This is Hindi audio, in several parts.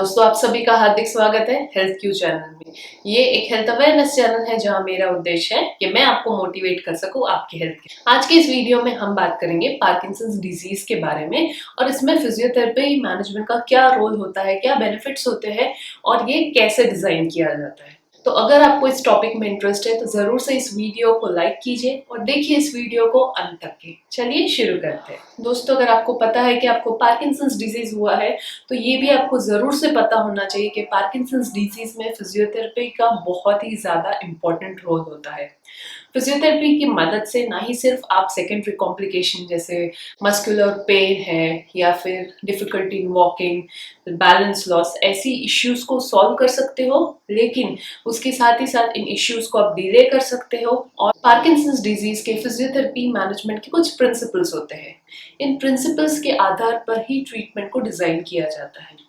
दोस्तों, आप सभी का हार्दिक स्वागत है हेल्थ क्यू चैनल में। ये एक हेल्थ अवेयरनेस चैनल है जहां मेरा उद्देश्य है कि मैं आपको मोटिवेट कर सकूं आपकी हेल्थ के। आज के इस वीडियो में हम बात करेंगे पार्किंसंस डिजीज के बारे में और इसमें फिजियोथेरेपी मैनेजमेंट का क्या रोल होता है, क्या बेनिफिट्स होते हैं और ये कैसे डिजाइन किया जाता है। तो अगर आपको इस टॉपिक में इंटरेस्ट है तो जरूर से इस वीडियो को लाइक कीजिए और देखिए इस वीडियो को अंत तक के। चलिए शुरू करते हैं। दोस्तों, अगर आपको पता है कि आपको पार्किंसंस डिजीज हुआ है तो ये भी आपको जरूर से पता होना चाहिए कि पार्किंसंस डिजीज में फिजियोथेरेपी का बहुत ही ज्यादा इंपॉर्टेंट रोल होता है। फिजियोथेरेपी की मदद से ना ही सिर्फ आप सेकेंडरी कॉम्प्लिकेशन जैसे मस्कुलर पेन है या फिर difficulty in walking, balance loss, ऐसी इश्यूज को सॉल्व कर सकते हो, लेकिन उसके साथ ही साथ इन इश्यूज को आप डिले कर सकते हो। और पार्किंसंस डिजीज के फिजियोथेरेपी मैनेजमेंट के कुछ प्रिंसिपल्स होते हैं। इन प्रिंसिपल्स के आधार पर ही ट्रीटमेंट को डिजाइन किया जाता है।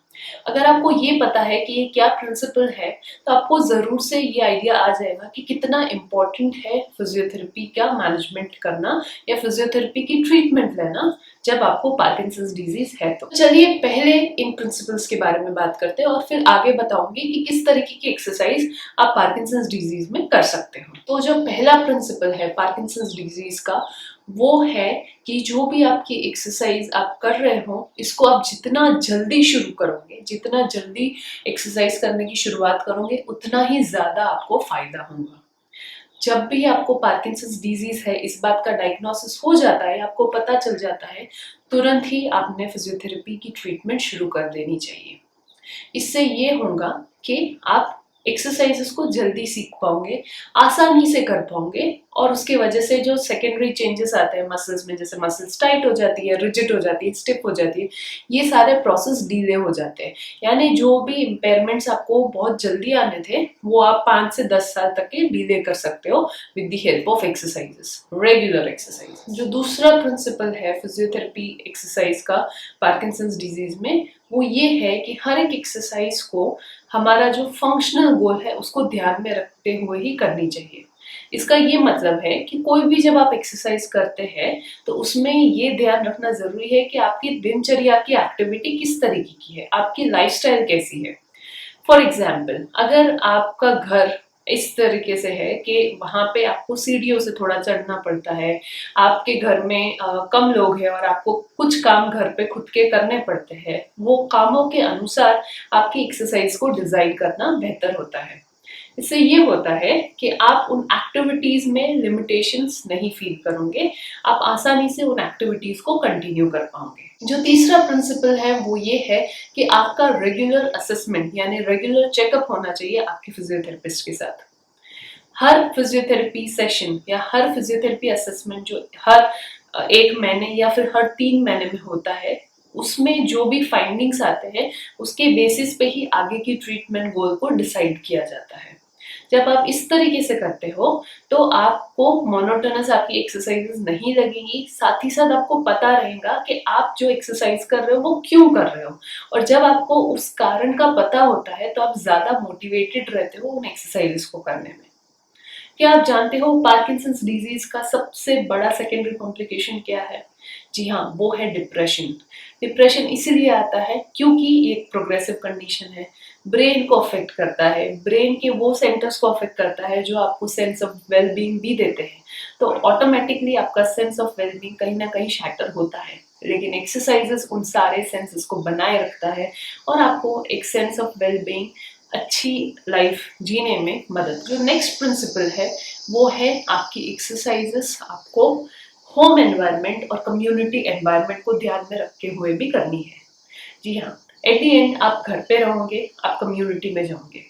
अगर आपको ये पता है कि ये क्या प्रिंसिपल है तो आपको जरूर से ये आइडिया आ जाएगा कि कितना इम्पोर्टेंट है फिजियोथेरेपी का मैनेजमेंट करना या फिजियोथेरेपी की ट्रीटमेंट लेना जब आपको पार्किंसंस डिजीज है। तो चलिए पहले इन प्रिंसिपल्स के बारे में बात करते हैं और फिर आगे बताऊंगी कि किस तरीके की एक्सरसाइज आप पार्किंसंस डिजीज में कर सकते हो। तो जो पहला प्रिंसिपल है पार्किंसंस डिजीज का वो है कि जो भी आपकी एक्सरसाइज आप कर रहे हो इसको आप जितना जल्दी शुरू करोगे, जितना जल्दी एक्सरसाइज करने की शुरुआत करोगे उतना ही ज्यादा आपको फायदा होगा। जब भी आपको पार्किंसंस डिजीज है इस बात का डायग्नोसिस हो जाता है, आपको पता चल जाता है, तुरंत ही आपने फिजियोथेरेपी की ट्रीटमेंट शुरू कर देनी चाहिए। इससे ये होगा कि आप एक्सरसाइजेस को जल्दी सीख पाओगे, आसानी से कर पाओगे और उसके वजह से जो सेकेंडरी चेंजेस आते हैं मसल्स में, जैसे मसल्स टाइट हो जाती है, रिजिड हो जाती है, स्टिफ हो जाती है, ये सारे प्रोसेस डिले हो जाते हैं। यानी जो भी इम्पेयरमेंट्स आपको बहुत जल्दी आने थे वो आप 5 से 10 साल तक के डिले कर सकते हो with the help of exercises, regular exercise. जो दूसरा प्रिंसिपल है फिजियोथेरेपी एक्सरसाइज का पार्किंसंस डिजीज में वो ये है कि हर एक एक्सरसाइज को हमारा जो फंक्शनल गोल है उसको ध्यान में रखते हुए ही करनी चाहिए। इसका ये मतलब है कि कोई भी जब आप एक्सरसाइज करते हैं तो उसमें ये ध्यान रखना जरूरी है कि आपकी दिनचर्या की एक्टिविटी किस तरीके की है, आपकी लाइफस्टाइल कैसी है। फॉर एग्जाम्पल, अगर आपका घर इस तरीके से है कि वहां पे आपको सीढ़ियों से थोड़ा चढ़ना पड़ता है, आपके घर में कम लोग हैं और आपको कुछ काम घर पे खुद के करने पड़ते हैं, वो कामों के अनुसार आपकी एक्सरसाइज को डिजाइन करना बेहतर होता है। इससे ये होता है कि आप उन एक्टिविटीज में लिमिटेशंस नहीं फील करोगे, आप आसानी से उन एक्टिविटीज को कंटिन्यू कर पाओगे। जो तीसरा प्रिंसिपल है वो ये है कि आपका रेगुलर असेसमेंट यानी रेगुलर चेकअप होना चाहिए आपके फिजियोथेरेपिस्ट के साथ। हर फिजियोथेरेपी सेशन या हर फिजियोथेरेपी असेसमेंट जो हर 1 महीने या फिर हर 3 महीने में होता है, उसमें जो भी फाइंडिंग्स आते हैं उसके बेसिस पे ही आगे की ट्रीटमेंट गोल को डिसाइड किया जाता है। जब आप इस तरीके से करते हो तो आपको मोनोटोनस आपकी एक्सरसाइजेस नहीं लगेंगी, साथ ही साथ आपको पता रहेगा कि आप जो एक्सरसाइज कर रहे हो वो क्यों कर रहे हो। और जब आपको उस कारण का पता होता है तो आप ज्यादा मोटिवेटेड रहते हो उन एक्सरसाइजेस को करने में। क्या आप जानते हो पार्किंसंस डिजीज का सबसे बड़ा सेकेंडरी कॉम्प्लिकेशन क्या है? जी हाँ, वो है डिप्रेशन। डिप्रेशन इसीलिए आता है क्योंकि एक प्रोग्रेसिव कंडीशन है, ब्रेन को अफेक्ट करता है, ब्रेन के वो सेंटर्स को अफेक्ट करता है जो आपको सेंस ऑफ वेलबींग भी देते हैं। तो ऑटोमेटिकली आपका सेंस ऑफ वेलबींग कहीं ना कहीं शैटर होता है, लेकिन एक्सरसाइजेस उन सारे सेंसेस को बनाए रखता है और आपको एक सेंस ऑफ वेलबींग, अच्छी लाइफ जीने में मदद। जो नेक्स्ट प्रिंसिपल है वो है आपकी एक्सरसाइजेस आपको होम एनवायरनमेंट और कम्युनिटी एनवायरनमेंट को ध्यान में रखते हुए भी करनी है। जी हाँ, एट द एंड आप घर पे रहोगे, आप कम्युनिटी में जाओगे,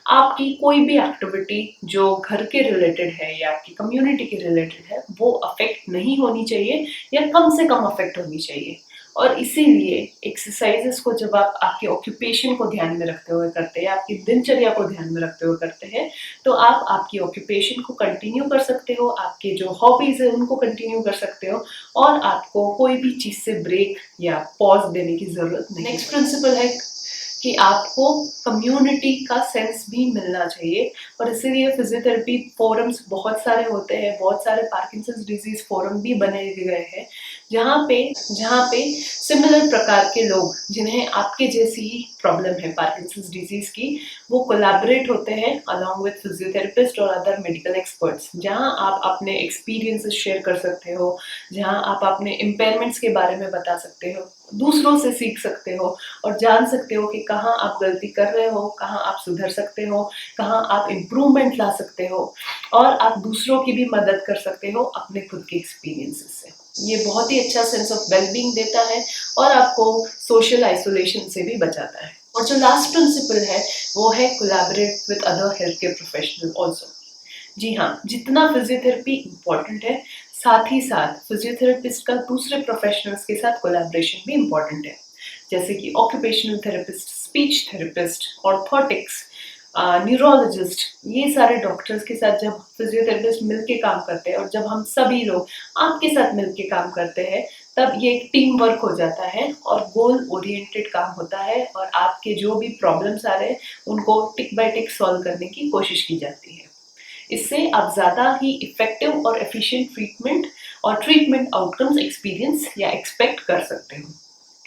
आपकी कोई भी एक्टिविटी जो घर के रिलेटेड है या आपकी कम्युनिटी के रिलेटेड है वो अफेक्ट नहीं होनी चाहिए या कम से कम अफेक्ट होनी चाहिए। और इसीलिए एक्सरसाइजेस को जब आप आपके ऑक्यूपेशन को ध्यान में रखते हुए करते हैं, आपकी दिनचर्या को ध्यान में रखते हुए करते हैं, तो आप आपकी ऑक्यूपेशन को कंटिन्यू कर सकते हो, आपके जो हॉबीज है उनको कंटिन्यू कर सकते हो और आपको कोई भी चीज से ब्रेक या पॉज देने की जरूरत नहीं। नेक्स्ट प्रिंसिपल है कि आपको कम्युनिटी का सेंस भी मिलना चाहिए और इसीलिए फिजियोथेरेपी फोरम्स बहुत सारे होते हैं, बहुत सारे पार्किंसंस डिजीज फोरम भी बने गए हैं जहाँ पे सिमिलर प्रकार के लोग जिन्हें आपके जैसी ही प्रॉब्लम है पार्किंसंस डिजीज की, वो कोलैबोरेट होते हैं अलॉन्ग विद फिजियोथेरेपिस्ट और अदर मेडिकल एक्सपर्ट्स, जहाँ आप अपने एक्सपीरियंसेस शेयर कर सकते हो, जहाँ आप अपने इम्पेयरमेंट्स के बारे में बता सकते हो, दूसरों से सीख सकते हो और जान सकते हो कि कहाँ आप गलती कर रहे हो, कहाँ आप सुधर सकते हो, कहाँ आप इम्प्रूवमेंट ला सकते हो, और आप दूसरों की भी मदद कर सकते हो अपने खुद के एक्सपीरियंसेस से। ये बहुत ही अच्छा सेंस ऑफ वेलबींग देता है और आपको सोशल आइसोलेशन से भी बचाता है। और जो लास्ट प्रिंसिपल है वो है collaborate with other health care professional also. जी हाँ, जितना फिजियोथेरेपी इम्पॉर्टेंट है, साथ ही साथ फिजियोथेरेपिस्ट का दूसरे प्रोफेशनल्स के साथ कोलैबोरेशन भी इम्पॉर्टेंट है, जैसे कि occupational therapist, speech therapist, orthotics, neurologist. ये सारे डॉक्टर्स के साथ जब फिजियोथेरेपिस्ट मिलके काम करते हैं और जब हम सभी लोग आपके साथ मिलके काम करते हैं, तब ये एक टीम वर्क हो जाता है और गोल ओरिएंटेड काम होता है और आपके जो भी प्रॉब्लम्स आ रहे हैं उनको टिक बाय टिक सॉल्व करने की कोशिश की जाती है। इससे आप ज़्यादा ही इफेक्टिव और एफिशिएंट ट्रीटमेंट आउटकम्स एक्सपीरियंस या एक्सपेक्ट कर सकते हो।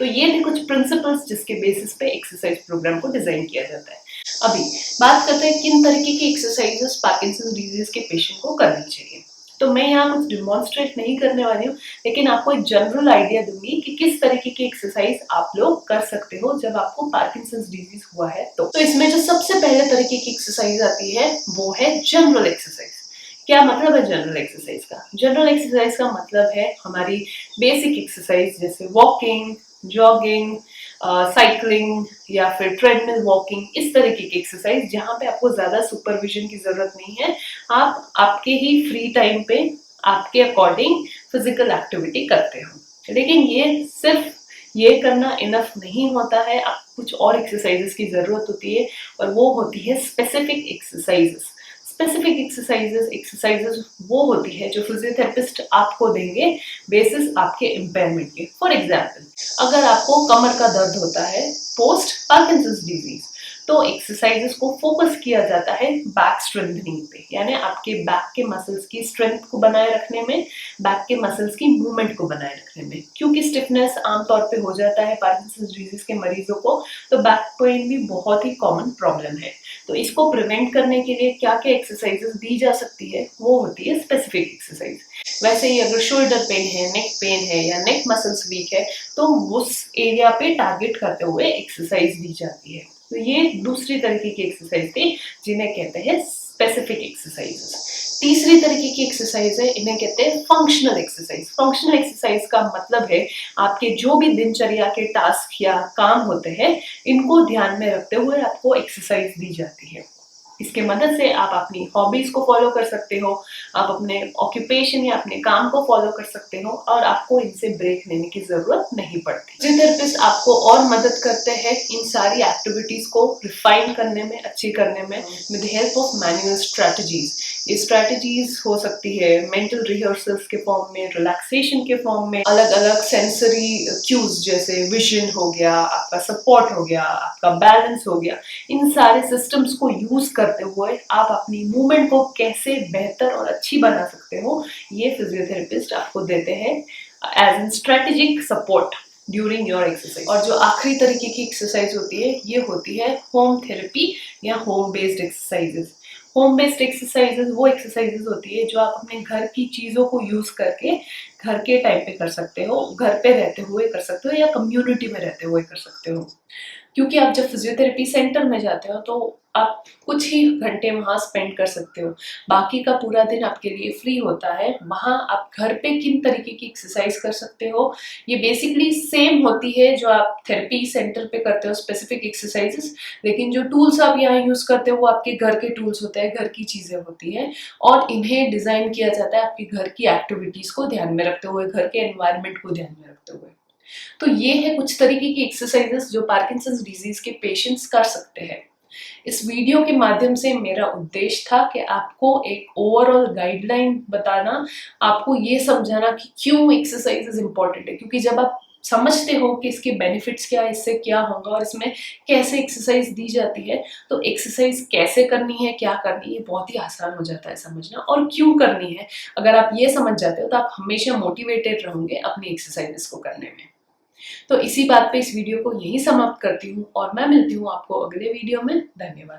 तो ये थे कुछ प्रिंसिपल्स जिसके बेसिस पे एक्सरसाइज प्रोग्राम को डिजाइन किया जाता है। अभी बात करते हैं किन तरीके की एक्सरसाइजेस पार्किंसन डिजीज के पेशेंट को करनी चाहिए। तो मैं यहाँ कुछ डिमॉन्स्ट्रेट नहीं करने वाली हूँ, लेकिन आपको एक जनरल आइडिया दूंगी कि किस तरीके की एक्सरसाइज आप लोग कर सकते हो जब आपको पार्किंसंस डिजीज हुआ है। तो इसमें जो सबसे पहले तरीके की एक्सरसाइज आती है वो है जनरल एक्सरसाइज। क्या मतलब है जनरल एक्सरसाइज का? जनरल एक्सरसाइज का मतलब है हमारी बेसिक एक्सरसाइज, जैसे वॉकिंग, जॉगिंग, साइकिलिंग या फिर ट्रेडमिल वॉकिंग, इस तरीके की एक्सरसाइज जहाँ पे आपको ज्यादा सुपरविजन की जरूरत नहीं है। आप आपके ही फ्री टाइम पे आपके अकॉर्डिंग फिजिकल एक्टिविटी करते हो। लेकिन ये सिर्फ ये करना इनफ नहीं होता है, आपको कुछ और एक्सरसाइजेस की जरूरत होती है और वो होती है स्पेसिफिक एक्सरसाइजेस। स्पेसिफिक एक्सरसाइजेस वो होती है जो फिजियोथेरेपिस्ट आपको देंगे बेसिस आपके इम्पेयरमेंट के। फॉर एग्जाम्पल, अगर आपको कमर का दर्द होता है पोस्ट पार्किंसंस डिजीज, तो एक्सरसाइजेस को फोकस किया जाता है बैक स्ट्रेंथनिंग पे, यानी आपके बैक के मसल्स की स्ट्रेंथ को बनाए रखने में, बैक के मसल्स की मूवमेंट को बनाए रखने में। क्योंकि स्टिफनेस आमतौर पे हो जाता है पार्किंसंस डिजीज के मरीजों को, तो बैक पेन भी बहुत ही कॉमन प्रॉब्लम है। तो इसको प्रिवेंट करने के लिए क्या क्या एक्सरसाइजेस दी जा सकती है, वो होती है स्पेसिफिक एक्सरसाइज। वैसे ही अगर शोल्डर पेन है, नेक पेन है या नेक मसल्स वीक है, तो उस एरिया पे टारगेट करते हुए एक्सरसाइज दी जाती है। तो ये दूसरी तरीके की एक्सरसाइज थी जिन्हें कहते हैं स्पेसिफिक एक्सरसाइजेस। तीसरी तरीके की एक्सरसाइज है, इन्हें कहते हैं फंक्शनल एक्सरसाइज। फंक्शनल एक्सरसाइज का मतलब है आपके जो भी दिनचर्या के टास्क या काम होते हैं, इनको ध्यान में रखते हुए आपको एक्सरसाइज दी जाती है। इसके मदद से आप अपनी हॉबीज को फॉलो कर सकते हो, आप अपने ऑक्यूपेशन या अपने काम को फॉलो कर सकते हो और आपको इनसे ब्रेक लेने की जरूरत नहीं पड़ती। फिजियोथेरेपिस्ट आपको और मदद करते हैं इन सारी एक्टिविटीज को रिफाइन करने में, अच्छी करने में, with help of manual strategies. ये स्ट्रेटजीज हो सकती है मेंटल रिहर्सल्स के फॉर्म में, रिलैक्सेशन के फॉर्म में, अलग अलग सेंसरी क्यूज जैसे विजन हो गया, आपका सपोर्ट हो गया, आपका बैलेंस हो गया। इन सारे सिस्टम्स को यूज करते हुए आप अपनी मूवमेंट को कैसे बेहतर और अच्छी बना सकते हो, ये फिजियोथेरेपिस्ट आपको देते हैं as an strategic support during your exercise. और जो आखिरी तरीके की एक्सरसाइज होती है, ये होती है होम थेरेपी या home based exercises. Home based exercises वो एक्सरसाइजेस होती है जो आप अपने घर की चीजों को यूज करके घर के टाइम पे कर सकते हो, घर पे रहते हुए कर सकते हो या कम्युनिटी में रहते हुए कर सकते हो। क्योंकि आप जब फिजियोथेरेपी सेंटर में जाते हो तो आप कुछ ही घंटे वहाँ स्पेंड कर सकते हो, बाकी का पूरा दिन आपके लिए फ्री होता है। वहाँ आप घर पे किन तरीके की एक्सरसाइज कर सकते हो, ये बेसिकली सेम होती है जो आप थेरेपी सेंटर पे करते हो स्पेसिफिक एक्सरसाइजेस, लेकिन जो टूल्स आप यहाँ यूज करते हो वो आपके घर के टूल्स होते हैं, घर की चीजें होती हैं और इन्हें डिजाइन किया जाता है आपके घर की एक्टिविटीज को ध्यान में रखते हुए, घर के एनवायरमेंट को ध्यान में रखते हुए। तो ये है कुछ तरीके की एक्सरसाइजेस जो पार्किंसंस डिजीज के पेशेंट्स कर सकते हैं। इस वीडियो के माध्यम से मेरा उद्देश्य था कि आपको एक ओवरऑल गाइडलाइन बताना, आपको ये समझाना कि क्यों एक्सरसाइजेस इंपॉर्टेंट है। क्योंकि जब आप समझते हो कि इसके बेनिफिट्स क्या है, इससे क्या होगा और इसमें कैसे एक्सरसाइज दी जाती है, तो एक्सरसाइज कैसे करनी है, क्या करनी है, ये बहुत ही आसान हो जाता है समझना, और क्यों करनी है। अगर आप ये समझ जाते हो तो आप हमेशा मोटिवेटेड रहोगे अपनी एक्सरसाइजेस को करने में। तो इसी बात पे इस वीडियो को यहीं समाप्त करती हूँ और मैं मिलती हूँ आपको अगले वीडियो में। धन्यवाद।